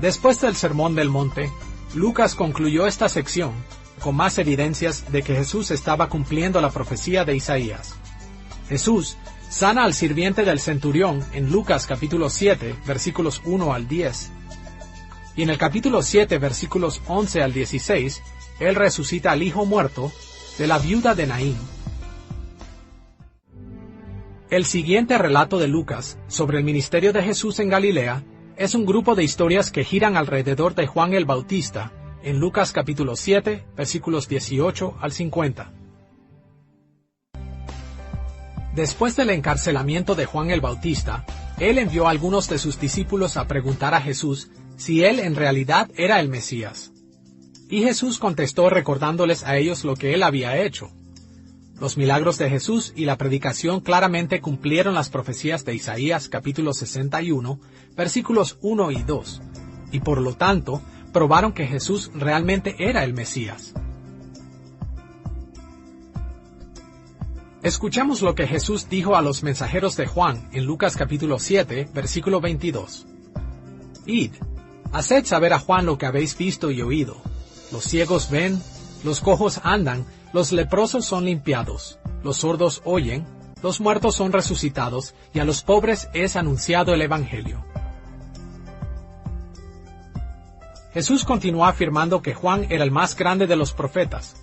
Después del Sermón del Monte, Lucas concluyó esta sección con más evidencias de que Jesús estaba cumpliendo la profecía de Isaías. Jesús sana al sirviente del centurión en Lucas capítulo 7, versículos 1 al 10. Y en el capítulo 7, versículos 11 al 16, Él resucita al hijo muerto de la viuda de Naín. El siguiente relato de Lucas sobre el ministerio de Jesús en Galilea es un grupo de historias que giran alrededor de Juan el Bautista, en Lucas capítulo 7, versículos 18 al 50. Después del encarcelamiento de Juan el Bautista, él envió a algunos de sus discípulos a preguntar a Jesús si él en realidad era el Mesías. Y Jesús contestó recordándoles a ellos lo que él había hecho. Los milagros de Jesús y la predicación claramente cumplieron las profecías de Isaías capítulo 61, versículos 1 y 2, y por lo tanto, probaron que Jesús realmente era el Mesías. Escuchemos lo que Jesús dijo a los mensajeros de Juan en Lucas capítulo 7, versículo 22. Id, haced saber a Juan lo que habéis visto y oído. Los ciegos ven, los cojos andan, los leprosos son limpiados, los sordos oyen, los muertos son resucitados, y a los pobres es anunciado el Evangelio. Jesús continuó afirmando que Juan era el más grande de los profetas,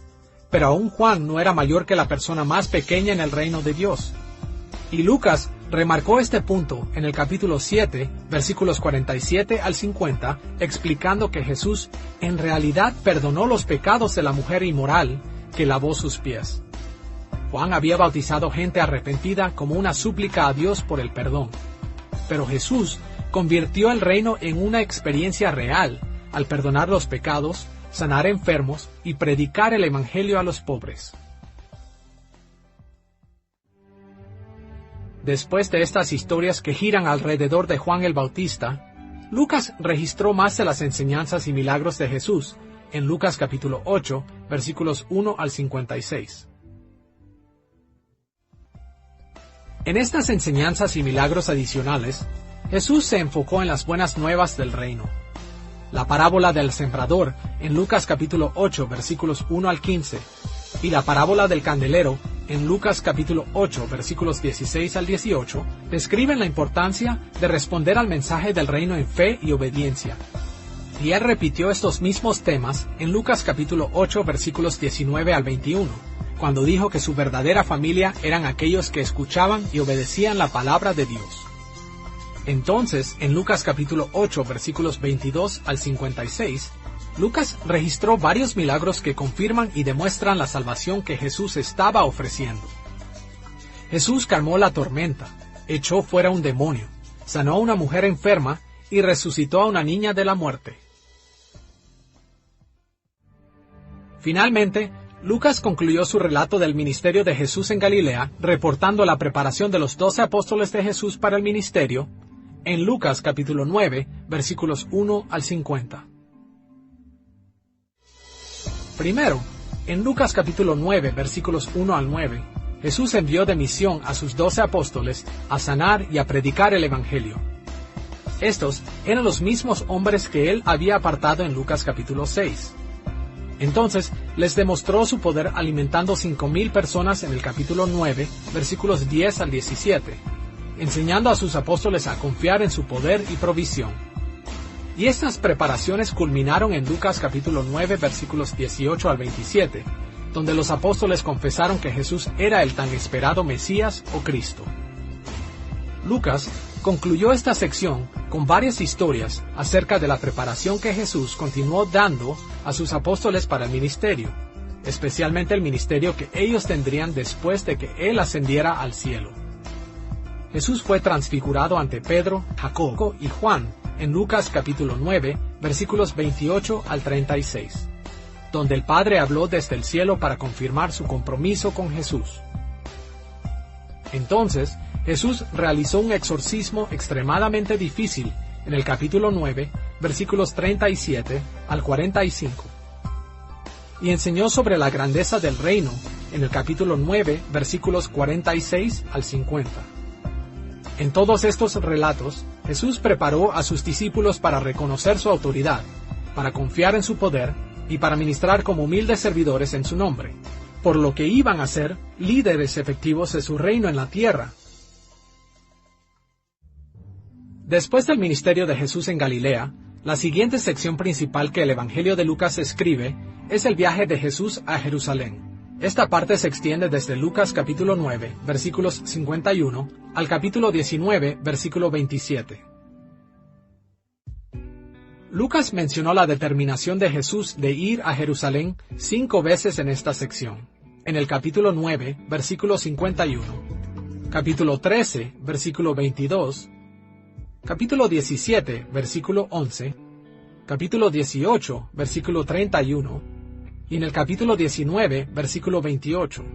pero aún Juan no era mayor que la persona más pequeña en el reino de Dios. Y Lucas remarcó este punto en el capítulo 7, versículos 47 al 50, explicando que Jesús en realidad perdonó los pecados de la mujer inmoral que lavó sus pies. Juan había bautizado gente arrepentida como una súplica a Dios por el perdón, pero Jesús convirtió el reino en una experiencia real al perdonar los pecados, sanar enfermos y predicar el Evangelio a los pobres. Después de estas historias que giran alrededor de Juan el Bautista, Lucas registró más de las enseñanzas y milagros de Jesús en Lucas capítulo 8, versículos 1 al 56. En estas enseñanzas y milagros adicionales, Jesús se enfocó en las buenas nuevas del reino. La parábola del sembrador en Lucas capítulo 8, versículos 1 al 15, y la parábola del candelero en Lucas capítulo 8, versículos 16 al 18, describen la importancia de responder al mensaje del reino en fe y obediencia. Y él repitió estos mismos temas en Lucas capítulo 8, versículos 19 al 21, cuando dijo que su verdadera familia eran aquellos que escuchaban y obedecían la palabra de Dios. Entonces, en Lucas capítulo 8, versículos 22 al 56, Lucas registró varios milagros que confirman y demuestran la salvación que Jesús estaba ofreciendo. Jesús calmó la tormenta, echó fuera un demonio, sanó a una mujer enferma y resucitó a una niña de la muerte. Finalmente, Lucas concluyó su relato del ministerio de Jesús en Galilea, reportando la preparación de los 12 apóstoles de Jesús para el ministerio, en Lucas capítulo 9, versículos 1 al 50. Primero, en Lucas capítulo 9, versículos 1 al 9, Jesús envió de misión a sus 12 apóstoles a sanar y a predicar el Evangelio. Estos eran los mismos hombres que él había apartado en Lucas capítulo 6. Entonces, les demostró su poder alimentando 5,000 personas en el capítulo 9, versículos 10 al 17, enseñando a sus apóstoles a confiar en su poder y provisión. Y estas preparaciones culminaron en Lucas capítulo 9, versículos 18 al 27, donde los apóstoles confesaron que Jesús era el tan esperado Mesías o Cristo. Lucas concluyó esta sección con varias historias acerca de la preparación que Jesús continuó dando a sus apóstoles para el ministerio, especialmente el ministerio que ellos tendrían después de que Él ascendiera al cielo. Jesús fue transfigurado ante Pedro, Jacobo y Juan en Lucas capítulo 9, versículos 28 al 36, donde el Padre habló desde el cielo para confirmar su compromiso con Jesús. Entonces, Jesús realizó un exorcismo extremadamente difícil en el capítulo 9, versículos 37 al 45, y enseñó sobre la grandeza del reino en el capítulo 9, versículos 46 al 50. En todos estos relatos, Jesús preparó a sus discípulos para reconocer su autoridad, para confiar en su poder y para ministrar como humildes servidores en su nombre, por lo que iban a ser líderes efectivos de su reino en la tierra. Después del ministerio de Jesús en Galilea, la siguiente sección principal que el Evangelio de Lucas escribe es el viaje de Jesús a Jerusalén. Esta parte se extiende desde Lucas capítulo 9, versículos 51, al capítulo 19, versículo 27. Lucas mencionó la determinación de Jesús de ir a Jerusalén 5 veces en esta sección. En el capítulo 9, versículo 51, capítulo 13, versículo 22, capítulo 17, versículo 11, capítulo 18, versículo 31, y en el capítulo 19, versículo 28.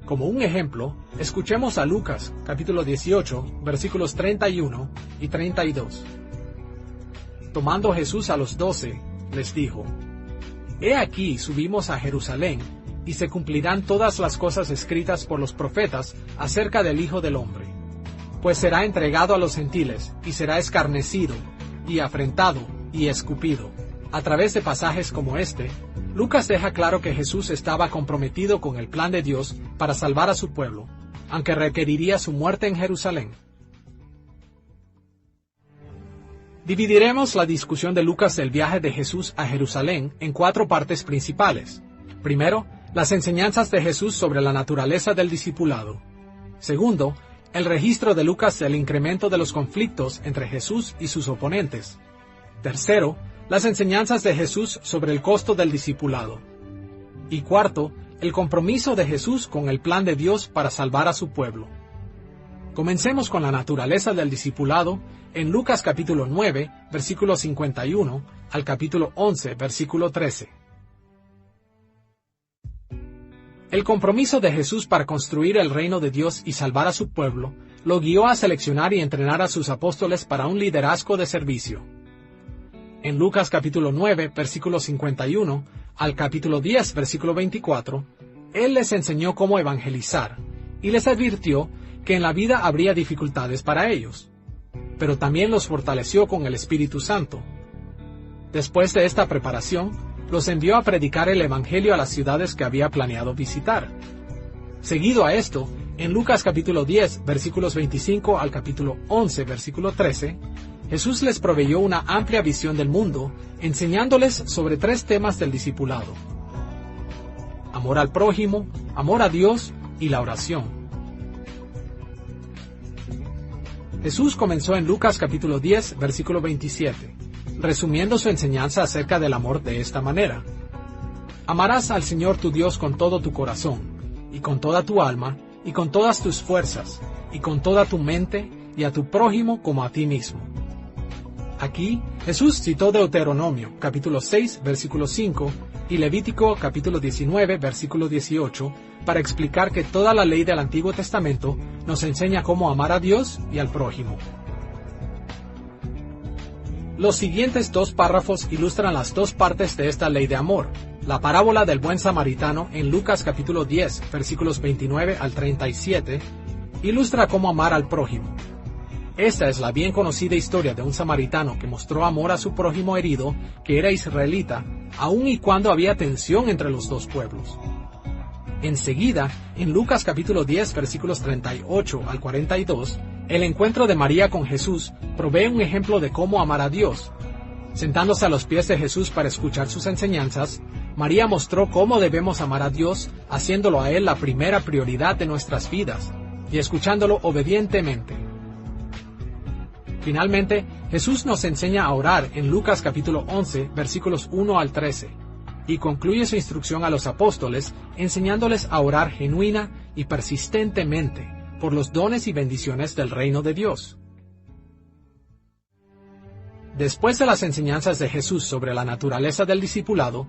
Como un ejemplo, escuchemos a Lucas, capítulo 18, versículos 31 y 32. Tomando Jesús a los 12, les dijo: He aquí subimos a Jerusalén, y se cumplirán todas las cosas escritas por los profetas acerca del Hijo del Hombre. Pues será entregado a los gentiles, y será escarnecido, y afrentado, y escupido. A través de pasajes como este, Lucas deja claro que Jesús estaba comprometido con el plan de Dios para salvar a su pueblo, aunque requeriría su muerte en Jerusalén. Dividiremos la discusión de Lucas del viaje de Jesús a Jerusalén en 4 partes principales. Primero, las enseñanzas de Jesús sobre la naturaleza del discipulado. Segundo, el registro de Lucas del incremento de los conflictos entre Jesús y sus oponentes. Tercero, las enseñanzas de Jesús sobre el costo del discipulado. Y cuarto, el compromiso de Jesús con el plan de Dios para salvar a su pueblo. Comencemos con la naturaleza del discipulado en Lucas capítulo 9, versículo 51, al capítulo 11, versículo 13. El compromiso de Jesús para construir el reino de Dios y salvar a su pueblo lo guió a seleccionar y entrenar a sus apóstoles para un liderazgo de servicio. En Lucas capítulo 9, versículo 51, al capítulo 10, versículo 24, Él les enseñó cómo evangelizar, y les advirtió que en la vida habría dificultades para ellos, pero también los fortaleció con el Espíritu Santo. Después de esta preparación, los envió a predicar el Evangelio a las ciudades que había planeado visitar. Seguido a esto, en Lucas capítulo 10, versículos 25 al capítulo 11, versículo 13, Jesús les proveyó una amplia visión del mundo, enseñándoles sobre 3 temas del discipulado: amor al prójimo, amor a Dios y la oración. Jesús comenzó en Lucas capítulo 10, versículo 27, resumiendo su enseñanza acerca del amor de esta manera: Amarás al Señor tu Dios con todo tu corazón, y con toda tu alma, y con todas tus fuerzas, y con toda tu mente, y a tu prójimo como a ti mismo. Aquí, Jesús citó Deuteronomio, capítulo 6, versículo 5, y Levítico, capítulo 19, versículo 18, para explicar que toda la ley del Antiguo Testamento nos enseña cómo amar a Dios y al prójimo. Los siguientes 2 párrafos ilustran las 2 partes de esta ley de amor. La parábola del buen samaritano en Lucas capítulo 10, versículos 29 al 37, ilustra cómo amar al prójimo. Esta es la bien conocida historia de un samaritano que mostró amor a su prójimo herido, que era israelita, aun y cuando había tensión entre los 2 pueblos. Enseguida, en Lucas capítulo 10, versículos 38 al 42, el encuentro de María con Jesús provee un ejemplo de cómo amar a Dios. Sentándose a los pies de Jesús para escuchar sus enseñanzas, María mostró cómo debemos amar a Dios, haciéndolo a Él la primera prioridad de nuestras vidas, y escuchándolo obedientemente. Finalmente, Jesús nos enseña a orar en Lucas capítulo 11, versículos 1 al 13, y concluye su instrucción a los apóstoles enseñándoles a orar genuina y persistentemente por los dones y bendiciones del reino de Dios. Después de las enseñanzas de Jesús sobre la naturaleza del discipulado,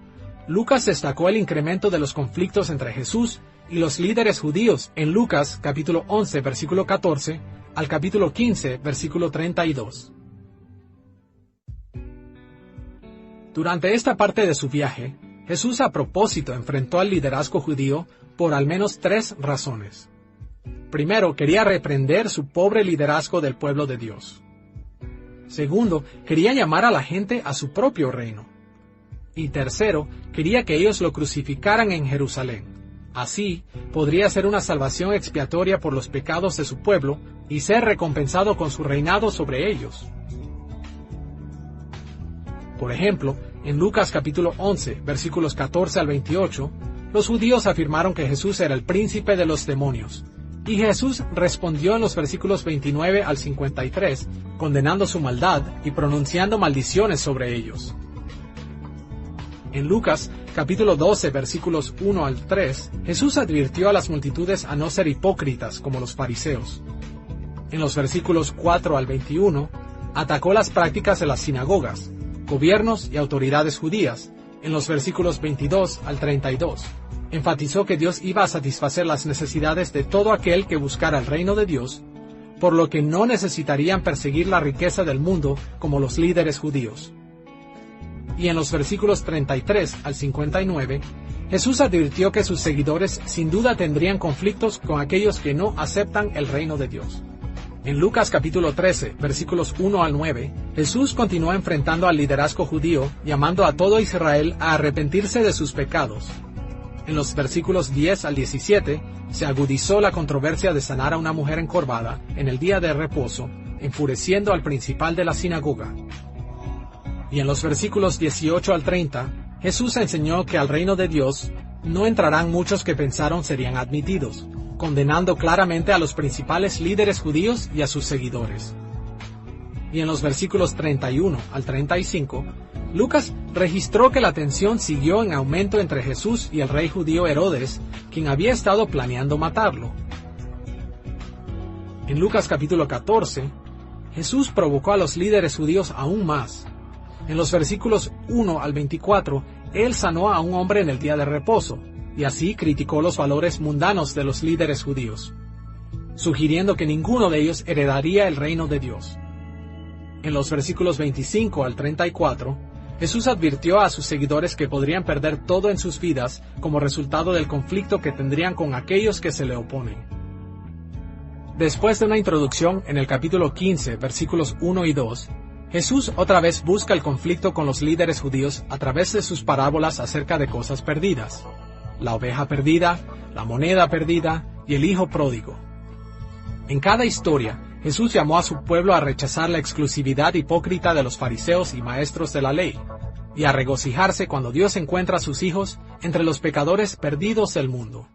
Lucas destacó el incremento de los conflictos entre Jesús y los líderes judíos en Lucas capítulo 11, versículo 14, al capítulo 15, versículo 32. Durante esta parte de su viaje, Jesús a propósito enfrentó al liderazgo judío por al menos 3 razones. Primero, quería reprender su pobre liderazgo del pueblo de Dios. Segundo, quería llamar a la gente a su propio reino. Y tercero, quería que ellos lo crucificaran en Jerusalén. Así, podría ser una salvación expiatoria por los pecados de su pueblo y ser recompensado con su reinado sobre ellos. Por ejemplo, en Lucas capítulo 11, versículos 14 al 28, los judíos afirmaron que Jesús era el príncipe de los demonios. Y Jesús respondió en los versículos 29 al 53, condenando su maldad y pronunciando maldiciones sobre ellos. En Lucas, capítulo 12, versículos 1 al 3, Jesús advirtió a las multitudes a no ser hipócritas como los fariseos. En los versículos 4 al 21, atacó las prácticas de las sinagogas, gobiernos y autoridades judías. En los versículos 22 al 32, enfatizó que Dios iba a satisfacer las necesidades de todo aquel que buscara el reino de Dios, por lo que no necesitarían perseguir la riqueza del mundo como los líderes judíos. Y en los versículos 33 al 59, Jesús advirtió que sus seguidores sin duda tendrían conflictos con aquellos que no aceptan el reino de Dios. En Lucas capítulo 13, versículos 1 al 9, Jesús continuó enfrentando al liderazgo judío, llamando a todo Israel a arrepentirse de sus pecados. En los versículos 10 al 17, se agudizó la controversia de sanar a una mujer encorvada en el día de reposo, enfureciendo al principal de la sinagoga. Y en los versículos 18 al 30, Jesús enseñó que al reino de Dios no entrarán muchos que pensaron serían admitidos, condenando claramente a los principales líderes judíos y a sus seguidores. Y en los versículos 31 al 35, Lucas registró que la tensión siguió en aumento entre Jesús y el rey judío Herodes, quien había estado planeando matarlo. En Lucas capítulo 14, Jesús provocó a los líderes judíos aún más. En los versículos 1 al 24, Él sanó a un hombre en el día de reposo, y así criticó los valores mundanos de los líderes judíos, sugiriendo que ninguno de ellos heredaría el reino de Dios. En los versículos 25 al 34, Jesús advirtió a sus seguidores que podrían perder todo en sus vidas como resultado del conflicto que tendrían con aquellos que se le oponen. Después de una introducción en el capítulo 15, versículos 1 y 2, Jesús otra vez busca el conflicto con los líderes judíos a través de sus parábolas acerca de cosas perdidas: la oveja perdida, la moneda perdida y el hijo pródigo. En cada historia, Jesús llamó a su pueblo a rechazar la exclusividad hipócrita de los fariseos y maestros de la ley, y a regocijarse cuando Dios encuentra a sus hijos entre los pecadores perdidos del mundo.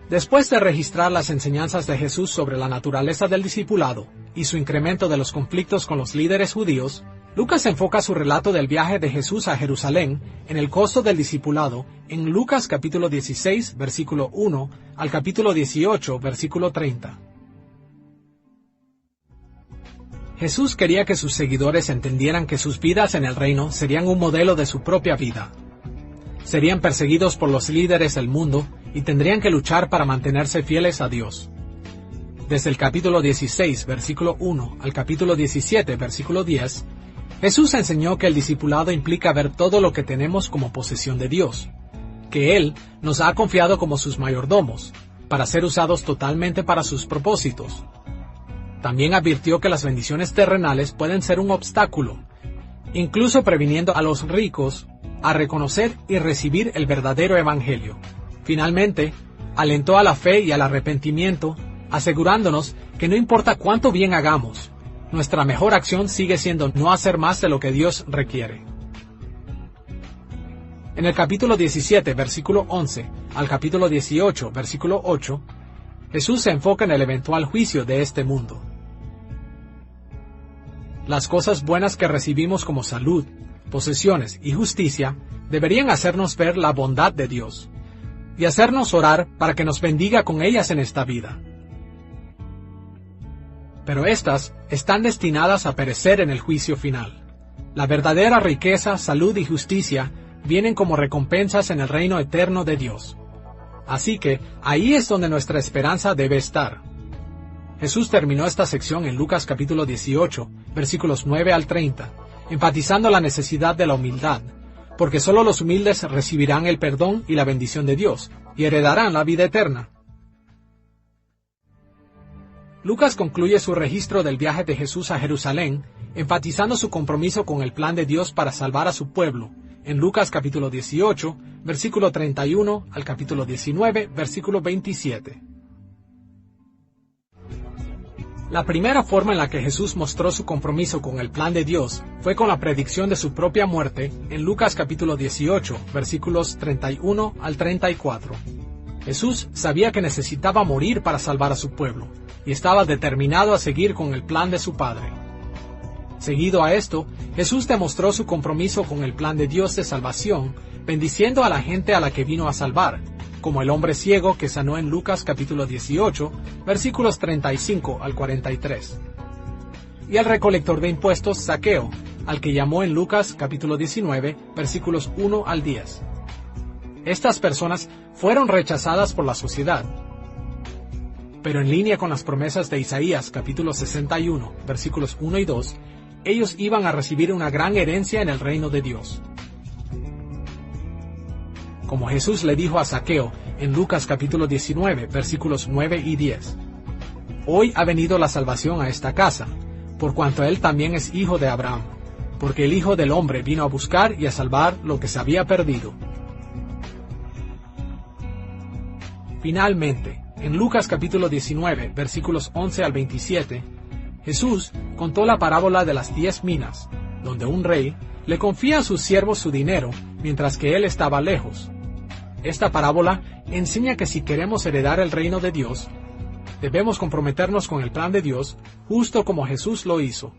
Después de registrar las enseñanzas de Jesús sobre la naturaleza del discipulado y su incremento de los conflictos con los líderes judíos, Lucas enfoca su relato del viaje de Jesús a Jerusalén en el costo del discipulado en Lucas capítulo 16, versículo 1 al capítulo 18, versículo 30. Jesús quería que sus seguidores entendieran que sus vidas en el reino serían un modelo de su propia vida. Serían perseguidos por los líderes del mundo y tendrían que luchar para mantenerse fieles a Dios. Desde el capítulo 16, versículo 1 al capítulo 17, versículo 10, Jesús enseñó que el discipulado implica ver todo lo que tenemos como posesión de Dios, que Él nos ha confiado como sus mayordomos, para ser usados totalmente para sus propósitos. También advirtió que las bendiciones terrenales pueden ser un obstáculo, incluso previniendo a los ricos a reconocer y recibir el verdadero evangelio. Finalmente, alentó a la fe y al arrepentimiento, asegurándonos que no importa cuánto bien hagamos, nuestra mejor acción sigue siendo no hacer más de lo que Dios requiere. En el capítulo 17, versículo 11, al capítulo 18, versículo 8, Jesús se enfoca en el eventual juicio de este mundo. Las cosas buenas que recibimos como salud, posesiones y justicia deberían hacernos ver la bondad de Dios y hacernos orar para que nos bendiga con ellas en esta vida. Pero estas están destinadas a perecer en el juicio final. La verdadera riqueza, salud y justicia vienen como recompensas en el reino eterno de Dios. Así que ahí es donde nuestra esperanza debe estar. Jesús terminó esta sección en Lucas capítulo 18, versículos 9 al 30, enfatizando la necesidad de la humildad, porque solo los humildes recibirán el perdón y la bendición de Dios, y heredarán la vida eterna. Lucas concluye su registro del viaje de Jesús a Jerusalén, enfatizando su compromiso con el plan de Dios para salvar a su pueblo, en Lucas capítulo 18, versículo 31 al capítulo 19, versículo 27. La primera forma en la que Jesús mostró su compromiso con el plan de Dios fue con la predicción de su propia muerte en Lucas capítulo 18, versículos 31 al 34. Jesús sabía que necesitaba morir para salvar a su pueblo, y estaba determinado a seguir con el plan de su Padre. Seguido a esto, Jesús demostró su compromiso con el plan de Dios de salvación, bendiciendo a la gente a la que vino a salvar, como el hombre ciego que sanó en Lucas capítulo 18, versículos 35 al 43. Y al recolector de impuestos Zaqueo, al que llamó en Lucas capítulo 19, versículos 1 al 10. Estas personas fueron rechazadas por la sociedad. Pero en línea con las promesas de Isaías capítulo 61, versículos 1 y 2, ellos iban a recibir una gran herencia en el reino de Dios. Como Jesús le dijo a Zaqueo en Lucas capítulo 19, versículos 9 y 10. Hoy ha venido la salvación a esta casa, por cuanto él también es hijo de Abraham, porque el Hijo del Hombre vino a buscar y a salvar lo que se había perdido. Finalmente, en Lucas capítulo 19, versículos 11 al 27, Jesús contó la parábola de las 10 minas, donde un rey le confía a sus siervos su dinero, mientras que él estaba lejos. Esta parábola enseña que si queremos heredar el reino de Dios, debemos comprometernos con el plan de Dios, justo como Jesús lo hizo.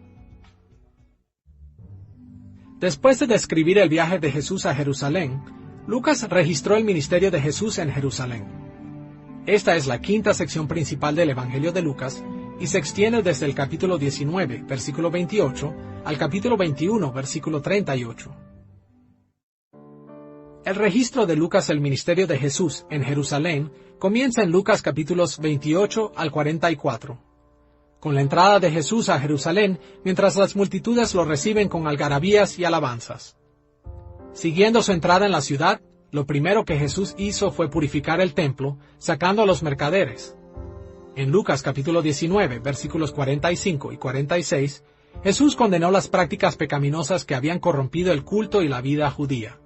Después de describir el viaje de Jesús a Jerusalén, Lucas registró el ministerio de Jesús en Jerusalén. Esta es la quinta sección principal del Evangelio de Lucas, y se extiende desde el capítulo 19, versículo 28, al capítulo 21, versículo 38. El registro de Lucas del ministerio de Jesús en Jerusalén comienza en Lucas capítulos 28 al 44, con la entrada de Jesús a Jerusalén mientras las multitudes lo reciben con algarabías y alabanzas. Siguiendo su entrada en la ciudad, lo primero que Jesús hizo fue purificar el templo, sacando a los mercaderes. En Lucas capítulo 19, versículos 45 y 46, Jesús condenó las prácticas pecaminosas que habían corrompido el culto y la vida judía,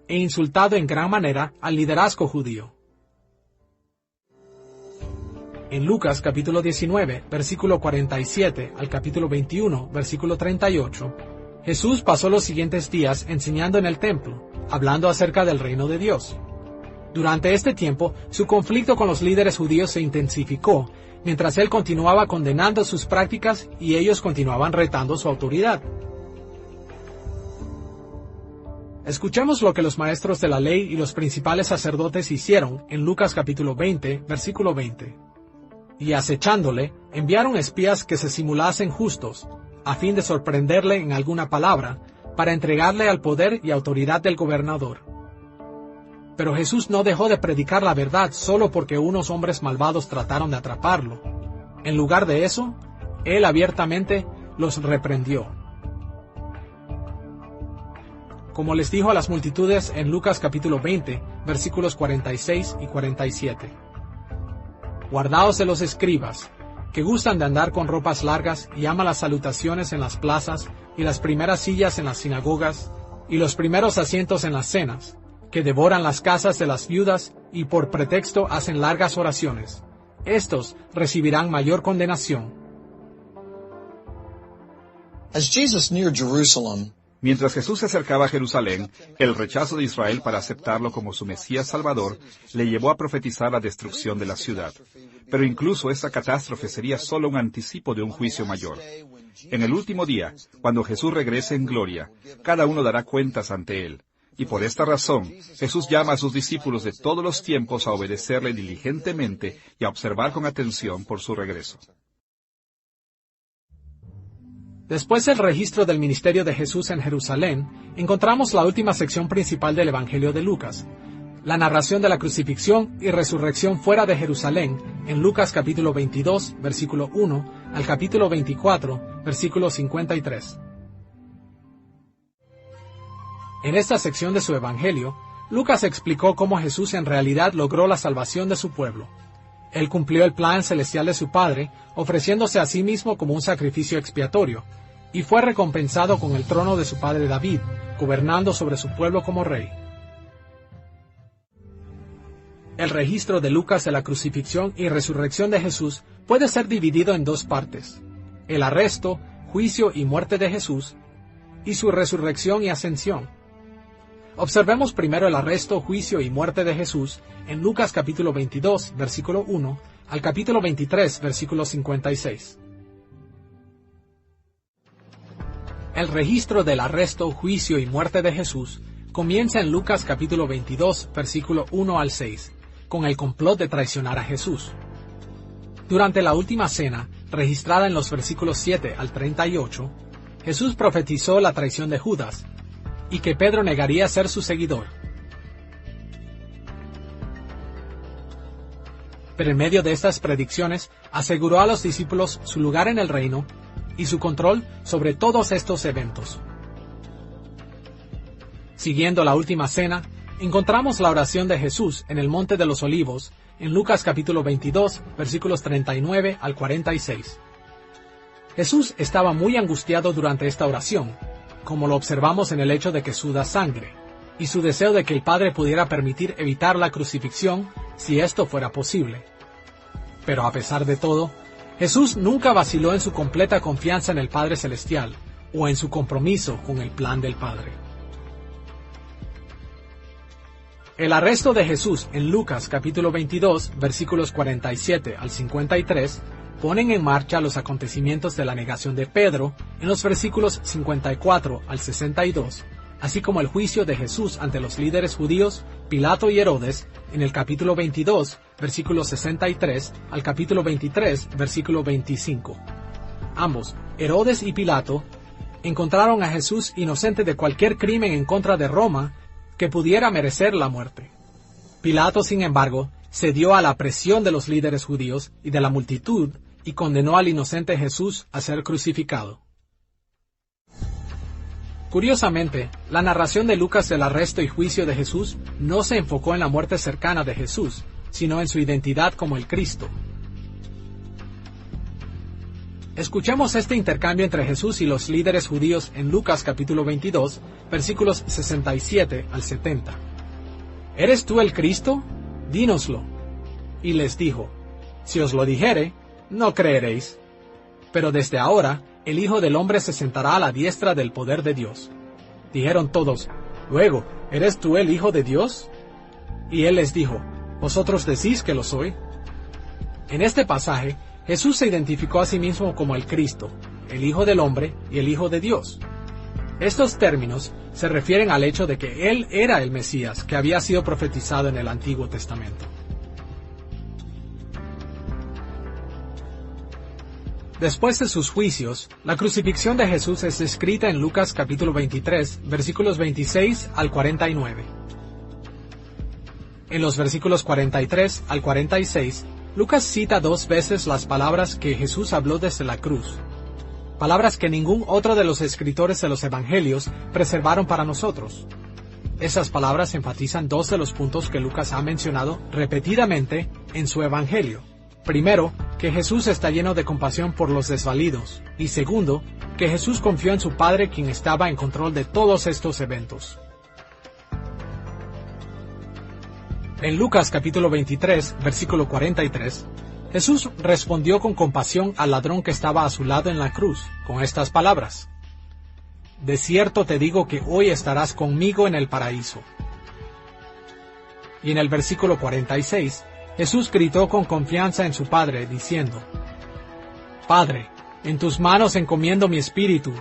e insultado en gran manera al liderazgo judío. En Lucas capítulo 19, versículo 47 al capítulo 21, versículo 38, Jesús pasó los siguientes días enseñando en el templo, hablando acerca del reino de Dios. Durante este tiempo, su conflicto con los líderes judíos se intensificó, mientras él continuaba condenando sus prácticas y ellos continuaban retando su autoridad. Escuchemos lo que los maestros de la ley y los principales sacerdotes hicieron en Lucas capítulo 20, versículo 20. Y acechándole, enviaron espías que se simulasen justos, a fin de sorprenderle en alguna palabra, para entregarle al poder y autoridad del gobernador. Pero Jesús no dejó de predicar la verdad solo porque unos hombres malvados trataron de atraparlo. En lugar de eso, él abiertamente los reprendió. Como les dijo a las multitudes en Lucas capítulo 20, versículos 46 y 47. Guardaos de los escribas, que gustan de andar con ropas largas y aman las salutaciones en las plazas y las primeras sillas en las sinagogas y los primeros asientos en las cenas, que devoran las casas de las viudas y por pretexto hacen largas oraciones. Estos recibirán mayor condenación. As Jesus neared Jerusalem, Mientras Jesús se acercaba a Jerusalén, el rechazo de Israel para aceptarlo como su Mesías Salvador le llevó a profetizar la destrucción de la ciudad. Pero incluso esa catástrofe sería solo un anticipo de un juicio mayor. En el último día, cuando Jesús regrese en gloria, cada uno dará cuentas ante él. Y por esta razón, Jesús llama a sus discípulos de todos los tiempos a obedecerle diligentemente y a observar con atención por su regreso. Después del registro del ministerio de Jesús en Jerusalén, encontramos la última sección principal del Evangelio de Lucas, la narración de la crucifixión y resurrección fuera de Jerusalén, en Lucas capítulo 22, versículo 1, al capítulo 24, versículo 53. En esta sección de su Evangelio, Lucas explicó cómo Jesús en realidad logró la salvación de su pueblo. Él cumplió el plan celestial de su Padre, ofreciéndose a sí mismo como un sacrificio expiatorio, y fue recompensado con el trono de su padre David, gobernando sobre su pueblo como rey. El registro de Lucas de la crucifixión y resurrección de Jesús puede ser dividido en dos partes: el arresto, juicio y muerte de Jesús, y su resurrección y ascensión. Observemos primero el arresto, juicio y muerte de Jesús en Lucas capítulo 22, versículo 1, al capítulo 23, versículo 56. El registro del arresto, juicio y muerte de Jesús comienza en Lucas capítulo 22, versículo 1 al 6, con el complot de traicionar a Jesús. Durante la última cena, registrada en los versículos 7 al 38, Jesús profetizó la traición de Judas, y que Pedro negaría ser su seguidor. Pero en medio de estas predicciones, aseguró a los discípulos su lugar en el reino y su control sobre todos estos eventos. Siguiendo la última cena, encontramos la oración de Jesús en el Monte de los Olivos, en Lucas capítulo 22, versículos 39 al 46. Jesús estaba muy angustiado durante esta oración, como lo observamos en el hecho de que suda sangre, y su deseo de que el Padre pudiera permitir evitar la crucifixión si esto fuera posible. Pero a pesar de todo, Jesús nunca vaciló en su completa confianza en el Padre Celestial, o en su compromiso con el plan del Padre. El arresto de Jesús en Lucas capítulo 22, versículos 47 al 53, ponen en marcha los acontecimientos de la negación de Pedro en los versículos 54 al 62, así como el juicio de Jesús ante los líderes judíos, Pilato y Herodes, en el capítulo 22, versículo 63 al capítulo 23, versículo 25. Ambos, Herodes y Pilato, encontraron a Jesús inocente de cualquier crimen en contra de Roma que pudiera merecer la muerte. Pilato, sin embargo, cedió a la presión de los líderes judíos y de la multitud y condenó al inocente Jesús a ser crucificado. Curiosamente, la narración de Lucas del arresto y juicio de Jesús no se enfocó en la muerte cercana de Jesús, sino en su identidad como el Cristo. Escuchemos este intercambio entre Jesús y los líderes judíos en Lucas capítulo 22, versículos 67 al 70. ¿Eres tú el Cristo? Dínoslo. Y les dijo: si os lo dijere, no creeréis. Pero desde ahora, el Hijo del Hombre se sentará a la diestra del poder de Dios. Dijeron todos: luego, ¿eres tú el Hijo de Dios? Y él les dijo: ¿vosotros decís que lo soy? En este pasaje, Jesús se identificó a sí mismo como el Cristo, el Hijo del Hombre y el Hijo de Dios. Estos términos se refieren al hecho de que Él era el Mesías que había sido profetizado en el Antiguo Testamento. Después de sus juicios, la crucifixión de Jesús es descrita en Lucas capítulo 23, versículos 26 al 49. En los versículos 43 al 46, Lucas cita 2 veces las palabras que Jesús habló desde la cruz, palabras que ningún otro de los escritores de los Evangelios preservaron para nosotros. Esas palabras enfatizan 2 de los puntos que Lucas ha mencionado repetidamente en su Evangelio. Primero, que Jesús está lleno de compasión por los desvalidos, y segundo, que Jesús confió en su Padre, quien estaba en control de todos estos eventos. En Lucas capítulo 23, versículo 43, Jesús respondió con compasión al ladrón que estaba a su lado en la cruz, con estas palabras: de cierto te digo que hoy estarás conmigo en el paraíso. Y en el versículo 46, Jesús gritó con confianza en su Padre, diciendo: Padre, en tus manos encomiendo mi espíritu.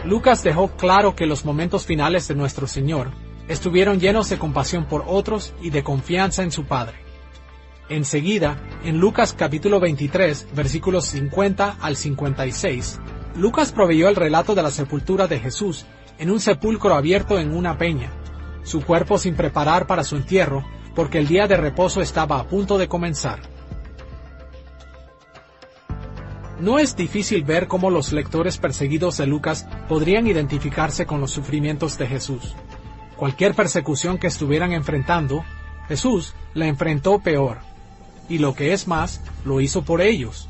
Lucas dejó claro que los momentos finales de nuestro Señor estuvieron llenos de compasión por otros y de confianza en su Padre. Enseguida, en Lucas capítulo 23, versículos 50 al 56, Lucas proveyó el relato de la sepultura de Jesús en un sepulcro abierto en una peña, su cuerpo sin preparar para su entierro, porque el día de reposo estaba a punto de comenzar. No es difícil ver cómo los lectores perseguidos de Lucas podrían identificarse con los sufrimientos de Jesús. Cualquier persecución que estuvieran enfrentando, Jesús la enfrentó peor. Y lo que es más, lo hizo por ellos.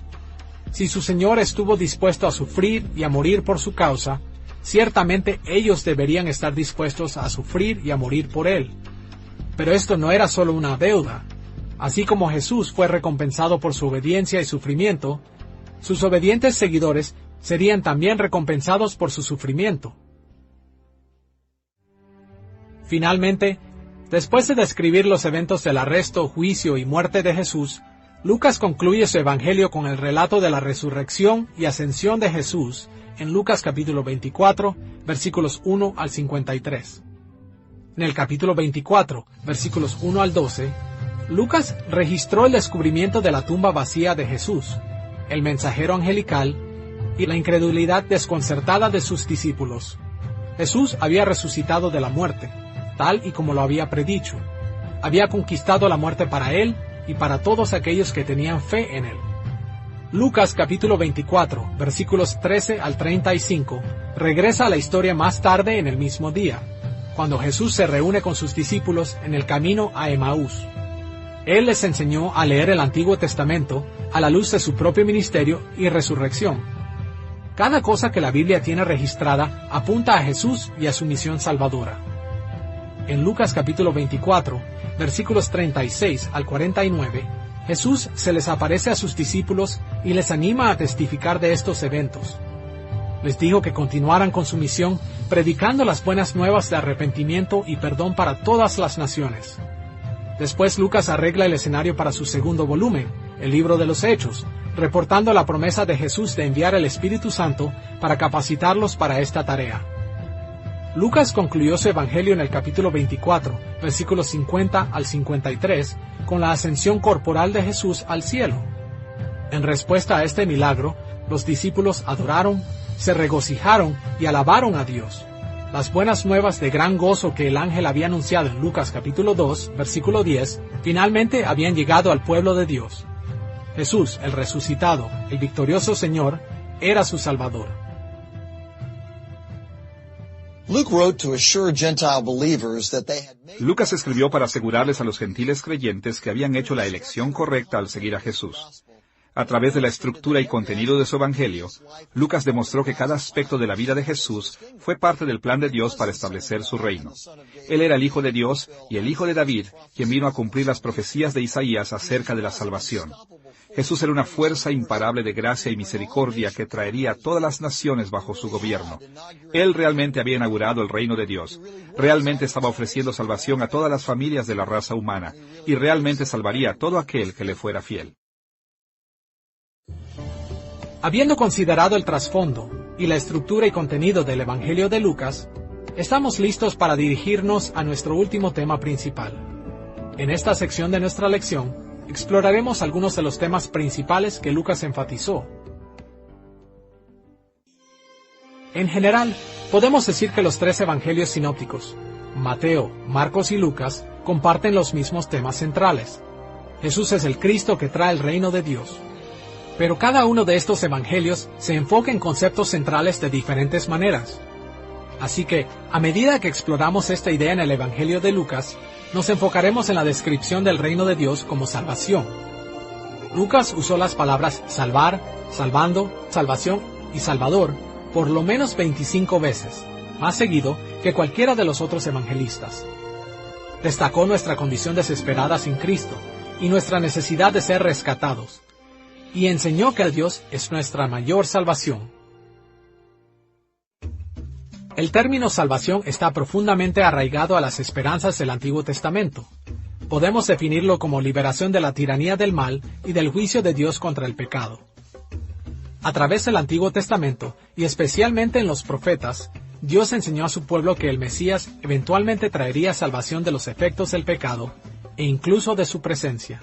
Si su Señor estuvo dispuesto a sufrir y a morir por su causa, ciertamente ellos deberían estar dispuestos a sufrir y a morir por Él. Pero esto no era solo una deuda. Así como Jesús fue recompensado por su obediencia y sufrimiento, sus obedientes seguidores serían también recompensados por su sufrimiento. Finalmente, después de describir los eventos del arresto, juicio y muerte de Jesús, Lucas concluye su evangelio con el relato de la resurrección y ascensión de Jesús en Lucas capítulo 24, versículos 1 al 53. En el capítulo 24, versículos 1 al 12, Lucas registró el descubrimiento de la tumba vacía de Jesús, el mensajero angelical y la incredulidad desconcertada de sus discípulos. Jesús había resucitado de la muerte, tal y como lo había predicho. Había conquistado la muerte para él y para todos aquellos que tenían fe en él. Lucas capítulo 24, versículos 13 al 35, regresa a la historia más tarde en el mismo día, cuando Jesús se reúne con sus discípulos en el camino a Emaús. Él les enseñó a leer el Antiguo Testamento a la luz de su propio ministerio y resurrección. Cada cosa que la Biblia tiene registrada apunta a Jesús y a su misión salvadora. En Lucas capítulo 24, versículos 36 al 49, Jesús se les aparece a sus discípulos y les anima a testificar de estos eventos. Les dijo que continuaran con su misión, predicando las buenas nuevas de arrepentimiento y perdón para todas las naciones. Después Lucas arregla el escenario para su segundo volumen, el libro de los Hechos, reportando la promesa de Jesús de enviar el Espíritu Santo para capacitarlos para esta tarea. Lucas concluyó su evangelio en el capítulo 24, versículos 50 al 53, con la ascensión corporal de Jesús al cielo. En respuesta a este milagro, los discípulos adoraron, se regocijaron y alabaron a Dios. Las buenas nuevas de gran gozo que el ángel había anunciado en Lucas capítulo 2, versículo 10, finalmente habían llegado al pueblo de Dios. Jesús, el resucitado, el victorioso Señor, era su Salvador. Lucas escribió para asegurarles a los gentiles creyentes que habían hecho la elección correcta al seguir a Jesús. A través de la estructura y contenido de su evangelio, Lucas demostró que cada aspecto de la vida de Jesús fue parte del plan de Dios para establecer su reino. Él era el Hijo de Dios y el Hijo de David, quien vino a cumplir las profecías de Isaías acerca de la salvación. Jesús era una fuerza imparable de gracia y misericordia que traería a todas las naciones bajo su gobierno. Él realmente había inaugurado el reino de Dios. Realmente estaba ofreciendo salvación a todas las familias de la raza humana, y realmente salvaría a todo aquel que le fuera fiel. Habiendo considerado el trasfondo y la estructura y contenido del Evangelio de Lucas, estamos listos para dirigirnos a nuestro último tema principal. En esta sección de nuestra lección, exploraremos algunos de los temas principales que Lucas enfatizó. En general, podemos decir que los tres evangelios sinópticos, Mateo, Marcos y Lucas, comparten los mismos temas centrales. Jesús es el Cristo que trae el reino de Dios. Pero cada uno de estos evangelios se enfoca en conceptos centrales de diferentes maneras. Así que, a medida que exploramos esta idea en el Evangelio de Lucas, nos enfocaremos en la descripción del reino de Dios como salvación. Lucas usó las palabras salvar, salvando, salvación y salvador por lo menos 25 veces, más seguido que cualquiera de los otros evangelistas. Destacó nuestra condición desesperada sin Cristo y nuestra necesidad de ser rescatados, y enseñó que el Dios es nuestra mayor salvación. El término salvación está profundamente arraigado a las esperanzas del Antiguo Testamento. Podemos definirlo como liberación de la tiranía del mal y del juicio de Dios contra el pecado. A través del Antiguo Testamento, y especialmente en los profetas, Dios enseñó a su pueblo que el Mesías eventualmente traería salvación de los efectos del pecado, e incluso de su presencia.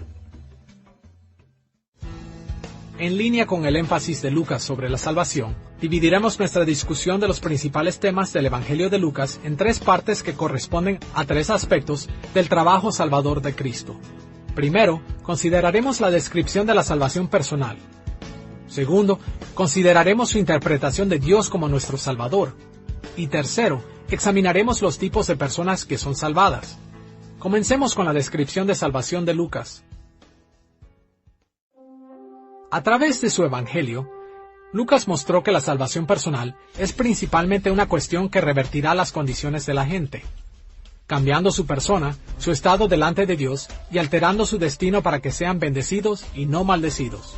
En línea con el énfasis de Lucas sobre la salvación, dividiremos nuestra discusión de los principales temas del Evangelio de Lucas en tres partes que corresponden a tres aspectos del trabajo salvador de Cristo. Primero, consideraremos la descripción de la salvación personal. Segundo, consideraremos su interpretación de Dios como nuestro Salvador. Y tercero, examinaremos los tipos de personas que son salvadas. Comencemos con la descripción de salvación de Lucas. A través de su Evangelio, Lucas mostró que la salvación personal es principalmente una cuestión que revertirá las condiciones de la gente, cambiando su persona, su estado delante de Dios y alterando su destino para que sean bendecidos y no maldecidos.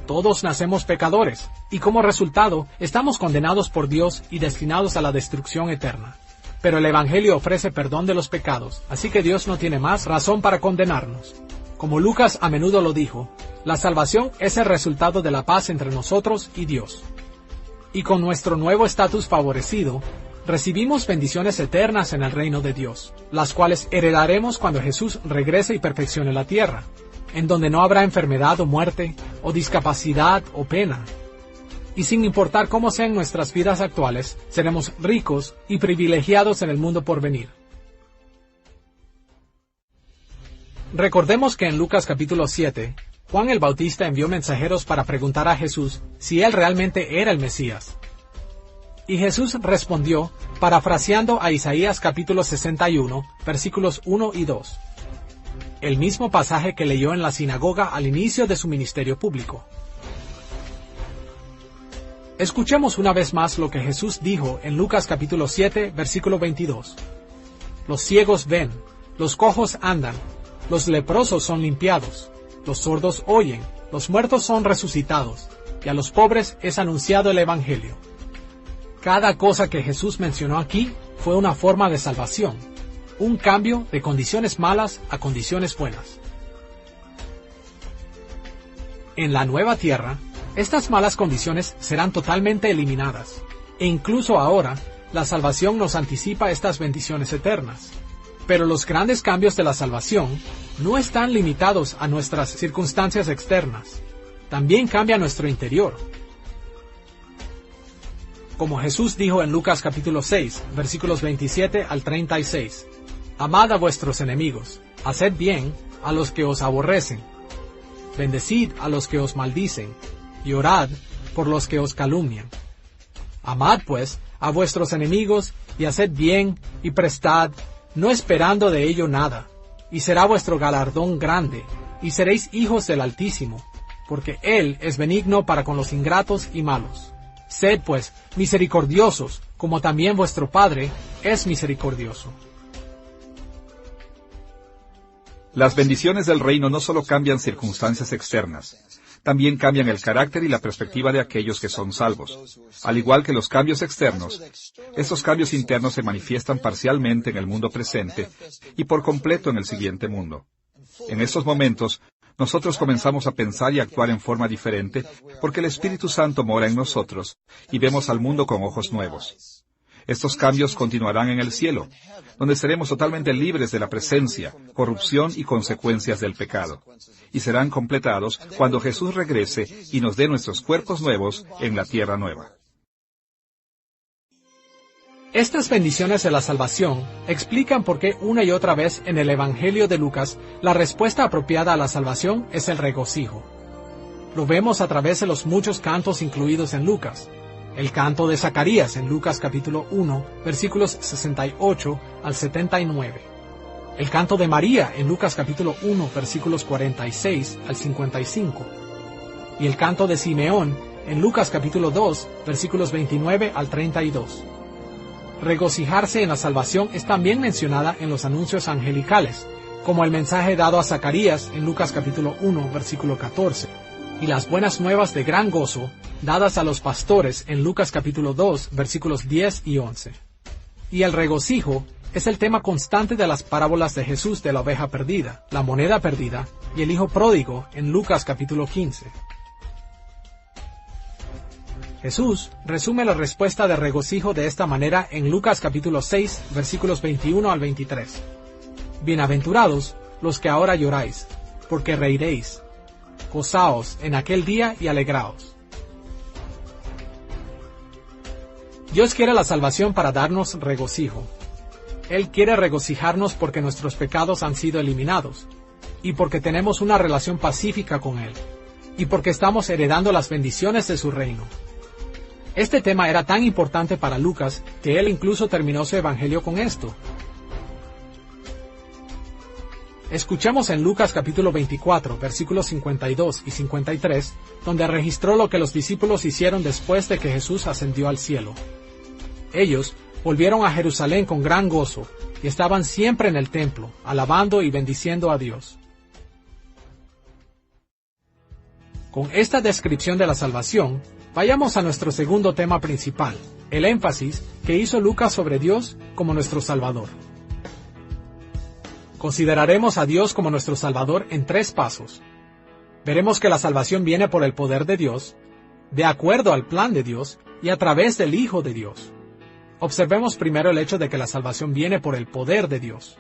Todos nacemos pecadores, y como resultado, estamos condenados por Dios y destinados a la destrucción eterna. Pero el Evangelio ofrece perdón de los pecados, así que Dios no tiene más razón para condenarnos. Como Lucas a menudo lo dijo, la salvación es el resultado de la paz entre nosotros y Dios. Y con nuestro nuevo estatus favorecido, recibimos bendiciones eternas en el reino de Dios, las cuales heredaremos cuando Jesús regrese y perfeccione la tierra, en donde no habrá enfermedad o muerte, o discapacidad o pena. Y sin importar cómo sean nuestras vidas actuales, seremos ricos y privilegiados en el mundo por venir. Recordemos que en Lucas capítulo 7, Juan el Bautista envió mensajeros para preguntar a Jesús si él realmente era el Mesías. Y Jesús respondió, parafraseando a Isaías capítulo 61, versículos 1 y 2. El mismo pasaje que leyó en la sinagoga al inicio de su ministerio público. Escuchemos una vez más lo que Jesús dijo en Lucas capítulo 7, versículo 22. Los ciegos ven, los cojos andan, los leprosos son limpiados, los sordos oyen, los muertos son resucitados, y a los pobres es anunciado el Evangelio. Cada cosa que Jesús mencionó aquí fue una forma de salvación, un cambio de condiciones malas a condiciones buenas. En la nueva tierra, estas malas condiciones serán totalmente eliminadas, e incluso ahora, la salvación nos anticipa estas bendiciones eternas. Pero los grandes cambios de la salvación no están limitados a nuestras circunstancias externas. También cambia nuestro interior. Como Jesús dijo en Lucas capítulo 6, versículos 27 al 36, amad a vuestros enemigos, haced bien a los que os aborrecen, bendecid a los que os maldicen, y orad por los que os calumnian. Amad pues a vuestros enemigos, y haced bien, y prestad, no esperando de ello nada, y será vuestro galardón grande, y seréis hijos del Altísimo, porque Él es benigno para con los ingratos y malos. Sed pues misericordiosos, como también vuestro Padre es misericordioso. Las bendiciones del reino no solo cambian circunstancias externas, también cambian el carácter y la perspectiva de aquellos que son salvos. Al igual que los cambios externos, estos cambios internos se manifiestan parcialmente en el mundo presente y por completo en el siguiente mundo. En estos momentos, nosotros comenzamos a pensar y actuar en forma diferente porque el Espíritu Santo mora en nosotros y vemos al mundo con ojos nuevos. Estos cambios continuarán en el cielo, donde seremos totalmente libres de la presencia, corrupción y consecuencias del pecado, y serán completados cuando Jesús regrese y nos dé nuestros cuerpos nuevos en la tierra nueva. Estas bendiciones de la salvación explican por qué una y otra vez en el Evangelio de Lucas la respuesta apropiada a la salvación es el regocijo. Lo vemos a través de los muchos cantos incluidos en Lucas. El canto de Zacarías en Lucas capítulo 1, versículos 68 al 79. El canto de María en Lucas capítulo 1, versículos 46 al 55. Y el canto de Simeón en Lucas capítulo 2, versículos 29 al 32. Regocijarse en la salvación es también mencionada en los anuncios angelicales, como el mensaje dado a Zacarías en Lucas capítulo 1, versículo 14. Y las buenas nuevas de gran gozo, dadas a los pastores en Lucas capítulo 2, versículos 10 y 11. Y el regocijo es el tema constante de las parábolas de Jesús de la oveja perdida, la moneda perdida y el hijo pródigo en Lucas capítulo 15. Jesús resume la respuesta de regocijo de esta manera en Lucas capítulo 6, versículos 21 al 23. Bienaventurados los que ahora lloráis, porque reiréis. Gozaos en aquel día y alegraos. Dios quiere la salvación para darnos regocijo. Él quiere regocijarnos porque nuestros pecados han sido eliminados, y porque tenemos una relación pacífica con Él, y porque estamos heredando las bendiciones de su reino. Este tema era tan importante para Lucas que él incluso terminó su evangelio con esto. Escuchamos en Lucas capítulo 24, versículos 52 y 53, donde registró lo que los discípulos hicieron después de que Jesús ascendió al cielo. Ellos volvieron a Jerusalén con gran gozo y estaban siempre en el templo, alabando y bendiciendo a Dios. Con esta descripción de la salvación, vayamos a nuestro segundo tema principal, el énfasis que hizo Lucas sobre Dios como nuestro Salvador. Consideraremos a Dios como nuestro Salvador en 3 pasos. Veremos que la salvación viene por el poder de Dios, de acuerdo al plan de Dios y a través del Hijo de Dios. Observemos primero el hecho de que la salvación viene por el poder de Dios.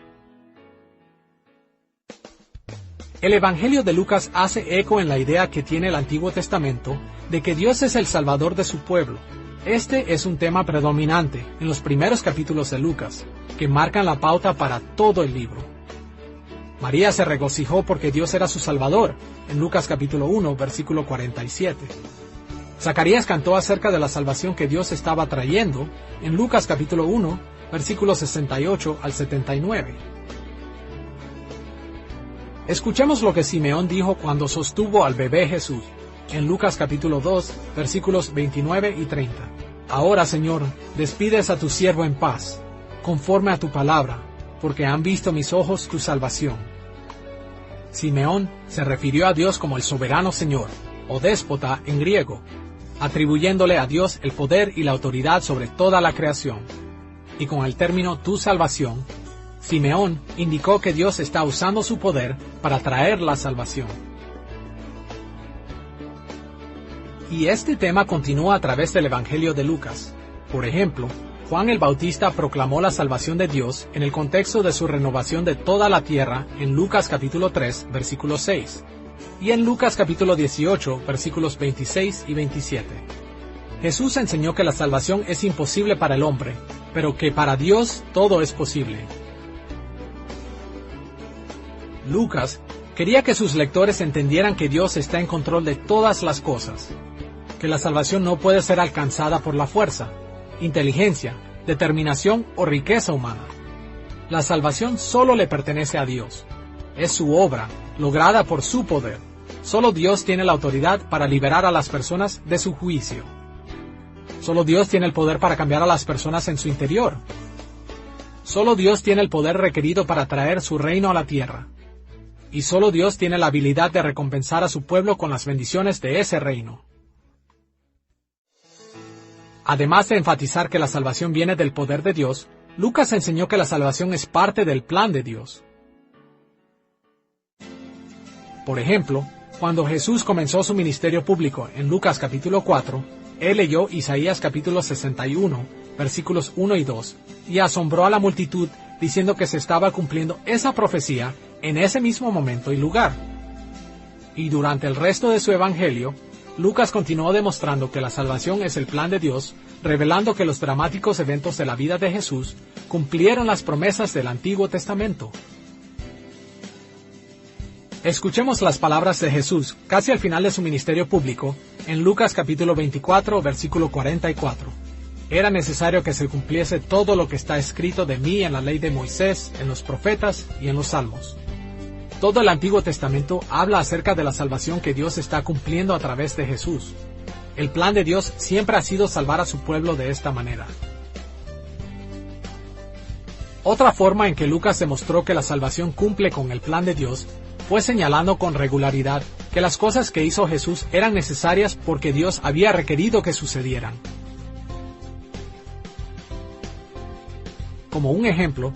El Evangelio de Lucas hace eco en la idea que tiene el Antiguo Testamento de que Dios es el Salvador de su pueblo. Este es un tema predominante en los primeros capítulos de Lucas, que marcan la pauta para todo el libro. María se regocijó porque Dios era su Salvador, en Lucas capítulo 1, versículo 47. Zacarías cantó acerca de la salvación que Dios estaba trayendo, en Lucas capítulo 1, versículos 68 al 79. Escuchemos lo que Simeón dijo cuando sostuvo al bebé Jesús, en Lucas capítulo 2, versículos 29 y 30. Ahora, Señor, despides a tu siervo en paz, conforme a tu palabra, porque han visto mis ojos tu salvación. Simeón se refirió a Dios como el soberano Señor, o déspota en griego, atribuyéndole a Dios el poder y la autoridad sobre toda la creación. Y con el término tu salvación, Simeón indicó que Dios está usando su poder para traer la salvación. Y este tema continúa a través del Evangelio de Lucas. Por ejemplo, Juan el Bautista proclamó la salvación de Dios en el contexto de su renovación de toda la tierra en Lucas capítulo 3, versículo 6, y en Lucas capítulo 18, versículos 26 y 27. Jesús enseñó que la salvación es imposible para el hombre, pero que para Dios todo es posible. Lucas quería que sus lectores entendieran que Dios está en control de todas las cosas, que la salvación no puede ser alcanzada por la fuerza, inteligencia, determinación o riqueza humana. La salvación solo le pertenece a Dios. Es su obra, lograda por su poder. Solo Dios tiene la autoridad para liberar a las personas de su juicio. Solo Dios tiene el poder para cambiar a las personas en su interior. Solo Dios tiene el poder requerido para traer su reino a la tierra. Y solo Dios tiene la habilidad de recompensar a su pueblo con las bendiciones de ese reino. Además de enfatizar que la salvación viene del poder de Dios, Lucas enseñó que la salvación es parte del plan de Dios. Por ejemplo, cuando Jesús comenzó su ministerio público en Lucas capítulo 4, él leyó Isaías capítulo 61, versículos 1 y 2, y asombró a la multitud diciendo que se estaba cumpliendo esa profecía en ese mismo momento y lugar. Y durante el resto de su evangelio, Lucas continuó demostrando que la salvación es el plan de Dios, revelando que los dramáticos eventos de la vida de Jesús cumplieron las promesas del Antiguo Testamento. Escuchemos las palabras de Jesús, casi al final de su ministerio público, en Lucas capítulo 24, versículo 44. Era necesario que se cumpliese todo lo que está escrito de mí en la ley de Moisés, en los profetas y en los salmos. Todo el Antiguo Testamento habla acerca de la salvación que Dios está cumpliendo a través de Jesús. El plan de Dios siempre ha sido salvar a su pueblo de esta manera. Otra forma en que Lucas demostró que la salvación cumple con el plan de Dios fue señalando con regularidad que las cosas que hizo Jesús eran necesarias porque Dios había requerido que sucedieran. Como un ejemplo,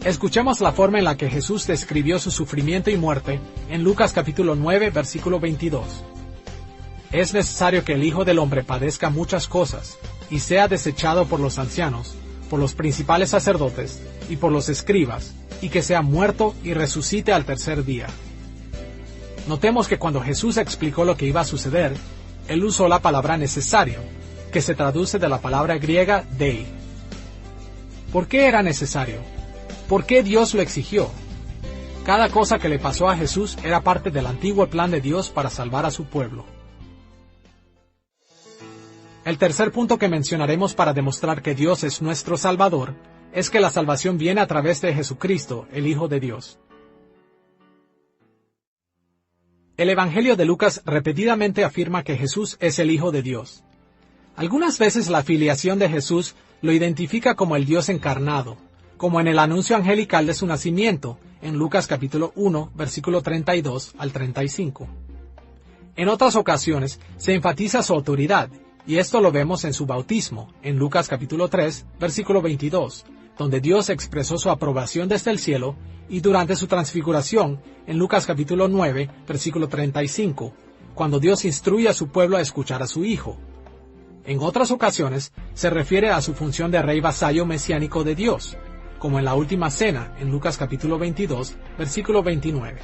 escuchemos la forma en la que Jesús describió su sufrimiento y muerte en Lucas capítulo 9, versículo 22. Es necesario que el Hijo del Hombre padezca muchas cosas, y sea desechado por los ancianos, por los principales sacerdotes, y por los escribas, y que sea muerto y resucite al tercer día. Notemos que cuando Jesús explicó lo que iba a suceder, él usó la palabra necesario, que se traduce de la palabra griega dei. ¿Por qué era necesario? ¿Por qué Dios lo exigió? Cada cosa que le pasó a Jesús era parte del antiguo plan de Dios para salvar a su pueblo. El tercer punto que mencionaremos para demostrar que Dios es nuestro Salvador es que la salvación viene a través de Jesucristo, el Hijo de Dios. El Evangelio de Lucas repetidamente afirma que Jesús es el Hijo de Dios. Algunas veces la filiación de Jesús lo identifica como el Dios encarnado, como en el anuncio angelical de su nacimiento, en Lucas capítulo 1, versículo 32 al 35. En otras ocasiones se enfatiza su autoridad, y esto lo vemos en su bautismo, en Lucas capítulo 3, versículo 22, donde Dios expresó su aprobación desde el cielo, y durante su transfiguración, en Lucas capítulo 9, versículo 35, cuando Dios instruye a su pueblo a escuchar a su Hijo. En otras ocasiones, se refiere a su función de rey vasallo mesiánico de Dios, como en la última cena, en Lucas capítulo 22, versículo 29.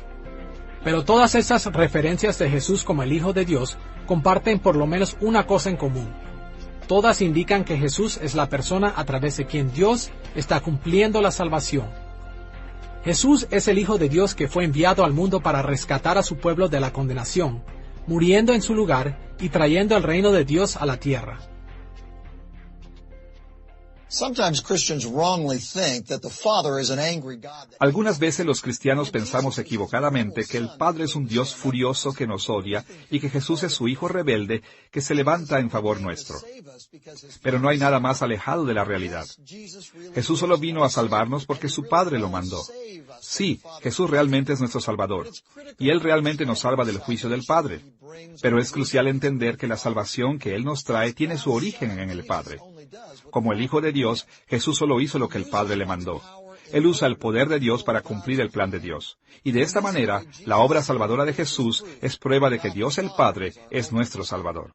Pero todas estas referencias de Jesús como el Hijo de Dios comparten por lo menos una cosa en común. Todas indican que Jesús es la persona a través de quien Dios está cumpliendo la salvación. Jesús es el Hijo de Dios que fue enviado al mundo para rescatar a su pueblo de la condenación, muriendo en su lugar y trayendo el reino de Dios a la tierra. Algunas veces los cristianos pensamos equivocadamente que el Padre es un Dios furioso que nos odia y que Jesús es su Hijo rebelde que se levanta en favor nuestro. Pero no hay nada más alejado de la realidad. Jesús solo vino a salvarnos porque su Padre lo mandó. Sí, Jesús realmente es nuestro Salvador, y Él realmente nos salva del juicio del Padre. Pero es crucial entender que la salvación que Él nos trae tiene su origen en el Padre. Como el Hijo de Dios, Jesús solo hizo lo que el Padre le mandó. Él usa el poder de Dios para cumplir el plan de Dios. Y de esta manera, la obra salvadora de Jesús es prueba de que Dios el Padre es nuestro Salvador.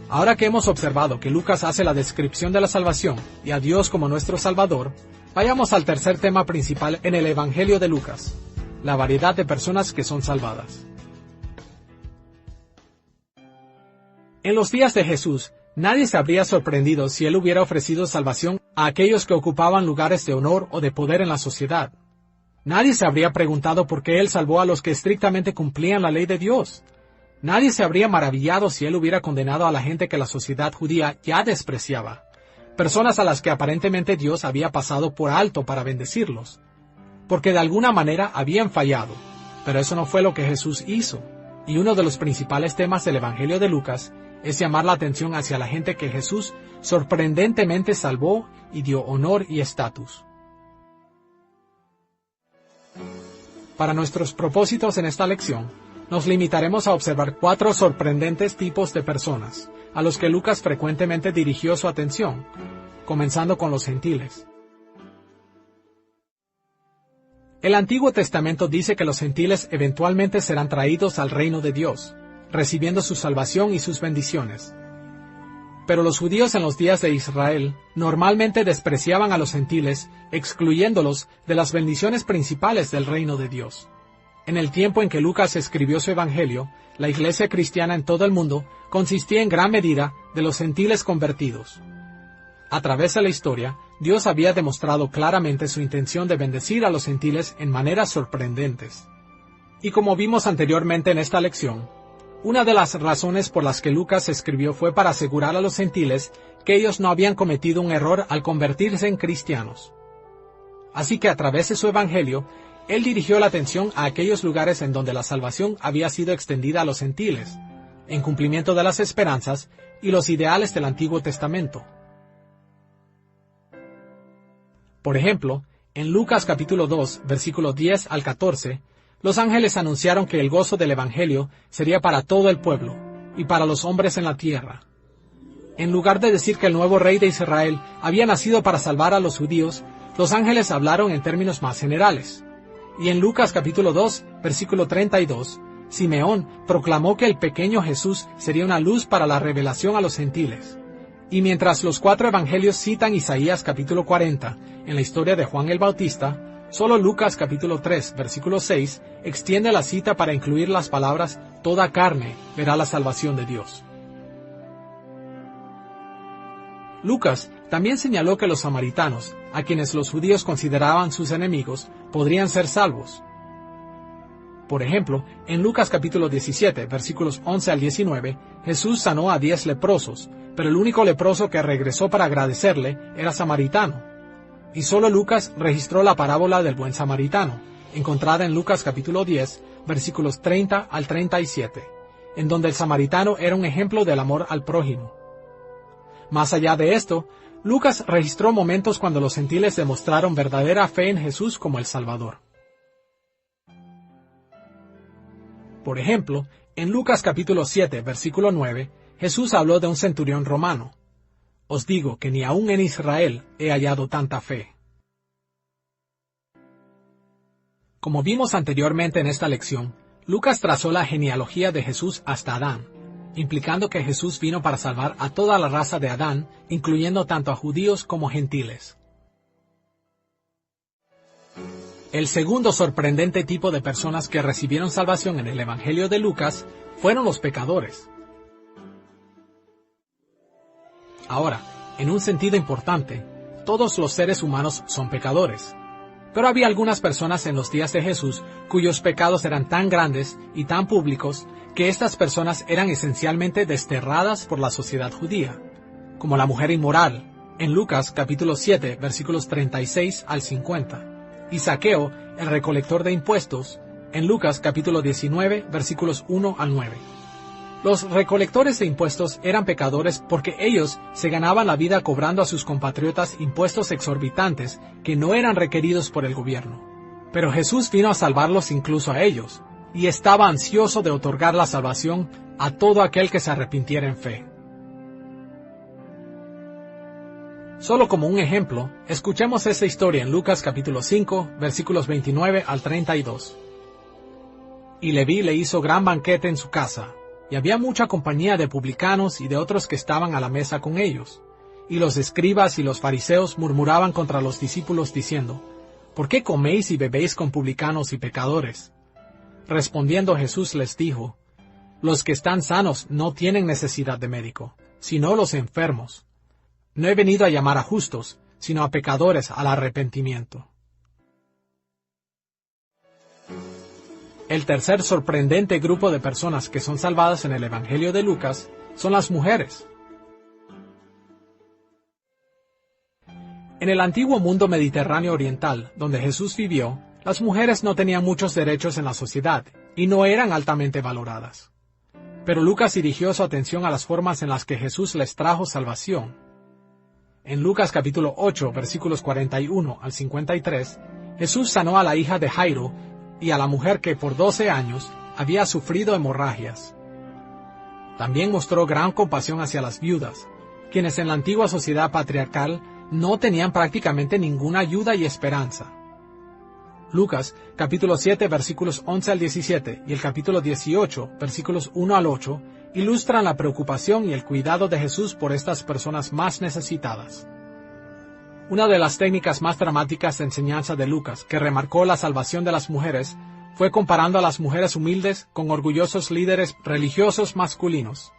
Ahora que hemos observado que Lucas hace la descripción de la salvación y a Dios como nuestro Salvador, vayamos al tercer tema principal en el Evangelio de Lucas: la variedad de personas que son salvadas. En los días de Jesús, nadie se habría sorprendido si Él hubiera ofrecido salvación a aquellos que ocupaban lugares de honor o de poder en la sociedad. Nadie se habría preguntado por qué Él salvó a los que estrictamente cumplían la ley de Dios. Nadie se habría maravillado si Él hubiera condenado a la gente que la sociedad judía ya despreciaba, personas a las que aparentemente Dios había pasado por alto para bendecirlos, porque de alguna manera habían fallado. Pero eso no fue lo que Jesús hizo, y uno de los principales temas del Evangelio de Lucas es llamar la atención hacia la gente que Jesús sorprendentemente salvó y dio honor y estatus. Para nuestros propósitos en esta lección, nos limitaremos a observar 4 sorprendentes tipos de personas, a los que Lucas frecuentemente dirigió su atención, comenzando con los gentiles. El Antiguo Testamento dice que los gentiles eventualmente serán traídos al reino de Dios, recibiendo su salvación y sus bendiciones. Pero los judíos en los días de Israel normalmente despreciaban a los gentiles, excluyéndolos de las bendiciones principales del reino de Dios. En el tiempo en que Lucas escribió su Evangelio, la iglesia cristiana en todo el mundo consistía en gran medida de los gentiles convertidos. A través de la historia, Dios había demostrado claramente su intención de bendecir a los gentiles en maneras sorprendentes. Y como vimos anteriormente en esta lección, una de las razones por las que Lucas escribió fue para asegurar a los gentiles que ellos no habían cometido un error al convertirse en cristianos. Así que a través de su Evangelio, él dirigió la atención a aquellos lugares en donde la salvación había sido extendida a los gentiles, en cumplimiento de las esperanzas y los ideales del Antiguo Testamento. Por ejemplo, en Lucas capítulo 2, versículos 10 al 14, los ángeles anunciaron que el gozo del Evangelio sería para todo el pueblo, y para los hombres en la tierra. En lugar de decir que el nuevo rey de Israel había nacido para salvar a los judíos, los ángeles hablaron en términos más generales. Y en Lucas capítulo 2, versículo 32, Simeón proclamó que el pequeño Jesús sería una luz para la revelación a los gentiles. Y mientras los 4 evangelios citan Isaías capítulo 40 en la historia de Juan el Bautista, solo Lucas capítulo 3, versículo 6, extiende la cita para incluir las palabras «toda carne verá la salvación de Dios». Lucas también señaló que los samaritanos, a quienes los judíos consideraban sus enemigos, podrían ser salvos. Por ejemplo, en Lucas capítulo 17, versículos 11 al 19, Jesús sanó a 10 leprosos, pero el único leproso que regresó para agradecerle era samaritano. Y solo Lucas registró la parábola del buen samaritano, encontrada en Lucas capítulo 10, versículos 30 al 37, en donde el samaritano era un ejemplo del amor al prójimo. Más allá de esto, Lucas registró momentos cuando los gentiles demostraron verdadera fe en Jesús como el Salvador. Por ejemplo, en Lucas capítulo 7, versículo 9, Jesús habló de un centurión romano. Os digo que ni aun en Israel he hallado tanta fe. Como vimos anteriormente en esta lección, Lucas trazó la genealogía de Jesús hasta Adán, implicando que Jesús vino para salvar a toda la raza de Adán, incluyendo tanto a judíos como gentiles. El segundo sorprendente tipo de personas que recibieron salvación en el Evangelio de Lucas fueron los pecadores. Ahora, en un sentido importante, todos los seres humanos son pecadores. Pero había algunas personas en los días de Jesús cuyos pecados eran tan grandes y tan públicos que estas personas eran esencialmente desterradas por la sociedad judía, como la mujer inmoral, en Lucas capítulo 7, versículos 36 al 50. Y Zaqueo, el recolector de impuestos, en Lucas capítulo 19, versículos 1 al 9. Los recolectores de impuestos eran pecadores porque ellos se ganaban la vida cobrando a sus compatriotas impuestos exorbitantes que no eran requeridos por el gobierno. Pero Jesús vino a salvarlos incluso a ellos, y estaba ansioso de otorgar la salvación a todo aquel que se arrepintiera en fe. Solo como un ejemplo, escuchemos esta historia en Lucas capítulo 5, versículos 29 al 32. Y Leví le hizo gran banquete en su casa, y había mucha compañía de publicanos y de otros que estaban a la mesa con ellos. Y los escribas y los fariseos murmuraban contra los discípulos diciendo, ¿por qué coméis y bebéis con publicanos y pecadores? Respondiendo Jesús les dijo, los que están sanos no tienen necesidad de médico, sino los enfermos. No he venido a llamar a justos, sino a pecadores al arrepentimiento. El tercer sorprendente grupo de personas que son salvadas en el Evangelio de Lucas son las mujeres. En el antiguo mundo mediterráneo oriental, donde Jesús vivió, las mujeres no tenían muchos derechos en la sociedad y no eran altamente valoradas. Pero Lucas dirigió su atención a las formas en las que Jesús les trajo salvación. En Lucas capítulo 8, versículos 41 al 53, Jesús sanó a la hija de Jairo y a la mujer que por 12 años había sufrido hemorragias. También mostró gran compasión hacia las viudas, quienes en la antigua sociedad patriarcal no tenían prácticamente ninguna ayuda y esperanza. Lucas capítulo 7, versículos 11 al 17 y el capítulo 18, versículos 1 al 8, ilustran la preocupación y el cuidado de Jesús por estas personas más necesitadas. Una de las técnicas más dramáticas de enseñanza de Lucas que remarcó la salvación de las mujeres fue comparando a las mujeres humildes con orgullosos líderes religiosos masculinos.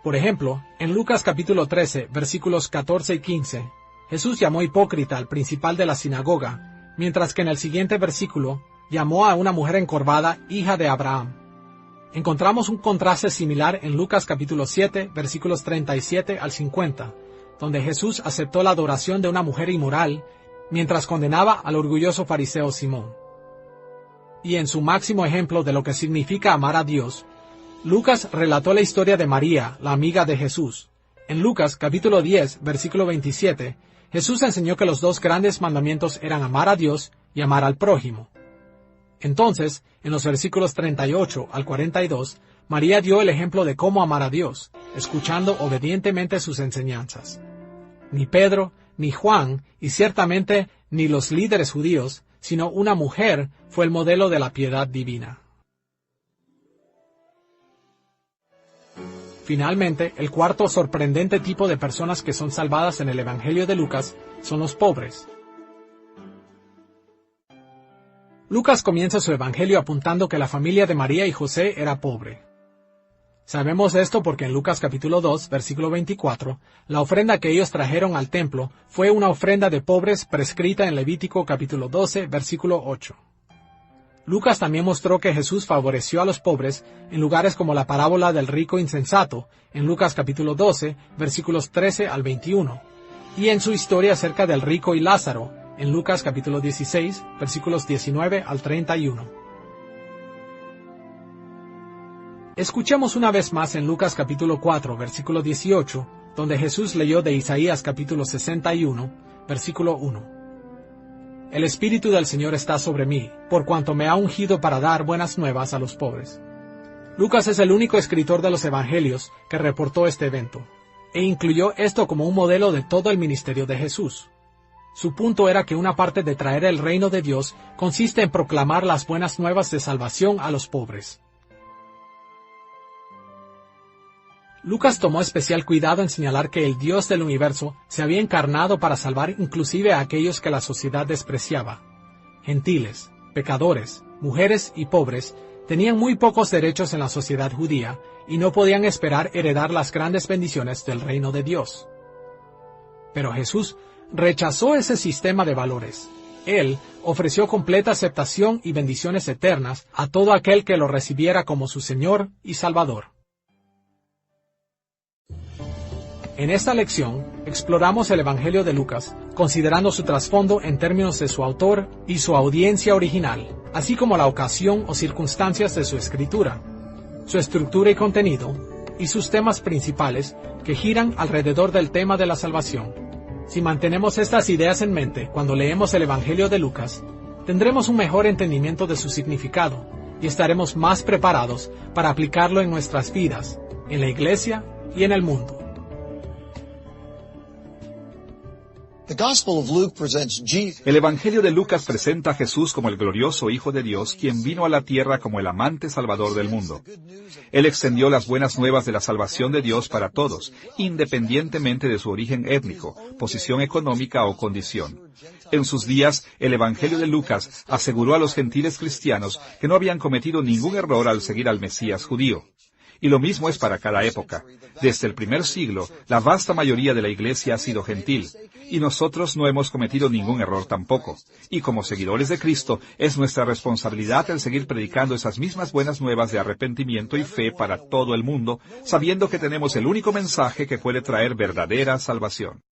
Por ejemplo, en Lucas capítulo 13, versículos 14 y 15, Jesús llamó hipócrita al principal de la sinagoga, mientras que en el siguiente versículo llamó a una mujer encorvada hija de Abraham. Encontramos un contraste similar en Lucas capítulo 7, versículos 37 al 50, donde Jesús aceptó la adoración de una mujer inmoral, mientras condenaba al orgulloso fariseo Simón. Y en su máximo ejemplo de lo que significa amar a Dios, Lucas relató la historia de María, la amiga de Jesús. En Lucas capítulo 10, versículo 27, Jesús enseñó que los dos grandes mandamientos eran amar a Dios y amar al prójimo. Entonces, en los versículos 38 al 42, María dio el ejemplo de cómo amar a Dios, escuchando obedientemente sus enseñanzas. Ni Pedro, ni Juan, y ciertamente ni los líderes judíos, sino una mujer fue el modelo de la piedad divina. Finalmente, el cuarto sorprendente tipo de personas que son salvadas en el Evangelio de Lucas son los pobres. Lucas comienza su evangelio apuntando que la familia de María y José era pobre. Sabemos esto porque en Lucas capítulo 2, versículo 24, la ofrenda que ellos trajeron al templo fue una ofrenda de pobres prescrita en Levítico capítulo 12, versículo 8. Lucas también mostró que Jesús favoreció a los pobres en lugares como la parábola del rico insensato, en Lucas capítulo 12, versículos 13 al 21, y en su historia acerca del rico y Lázaro, en Lucas capítulo 16, versículos 19 al 31. Escuchemos una vez más en Lucas capítulo 4, versículo 18, donde Jesús leyó de Isaías capítulo 61, versículo 1. El Espíritu del Señor está sobre mí, por cuanto me ha ungido para dar buenas nuevas a los pobres. Lucas es el único escritor de los Evangelios que reportó este evento, e incluyó esto como un modelo de todo el ministerio de Jesús. Su punto era que una parte de traer el reino de Dios consiste en proclamar las buenas nuevas de salvación a los pobres. Lucas tomó especial cuidado en señalar que el Dios del universo se había encarnado para salvar inclusive a aquellos que la sociedad despreciaba. Gentiles, pecadores, mujeres y pobres tenían muy pocos derechos en la sociedad judía y no podían esperar heredar las grandes bendiciones del reino de Dios. Pero Jesús rechazó ese sistema de valores. Él ofreció completa aceptación y bendiciones eternas a todo aquel que lo recibiera como su Señor y Salvador. En esta lección, exploramos el Evangelio de Lucas, considerando su trasfondo en términos de su autor y su audiencia original, así como la ocasión o circunstancias de su escritura, su estructura y contenido, y sus temas principales que giran alrededor del tema de la salvación. Si mantenemos estas ideas en mente cuando leemos el Evangelio de Lucas, tendremos un mejor entendimiento de su significado y estaremos más preparados para aplicarlo en nuestras vidas, en la iglesia y en el mundo. El Evangelio de Lucas presenta a Jesús como el glorioso Hijo de Dios, quien vino a la tierra como el amante salvador del mundo. Él extendió las buenas nuevas de la salvación de Dios para todos, independientemente de su origen étnico, posición económica o condición. En sus días, el Evangelio de Lucas aseguró a los gentiles cristianos que no habían cometido ningún error al seguir al Mesías judío. Y lo mismo es para cada época. Desde el primer siglo, la vasta mayoría de la Iglesia ha sido gentil, y nosotros no hemos cometido ningún error tampoco. Y como seguidores de Cristo, es nuestra responsabilidad el seguir predicando esas mismas buenas nuevas de arrepentimiento y fe para todo el mundo, sabiendo que tenemos el único mensaje que puede traer verdadera salvación.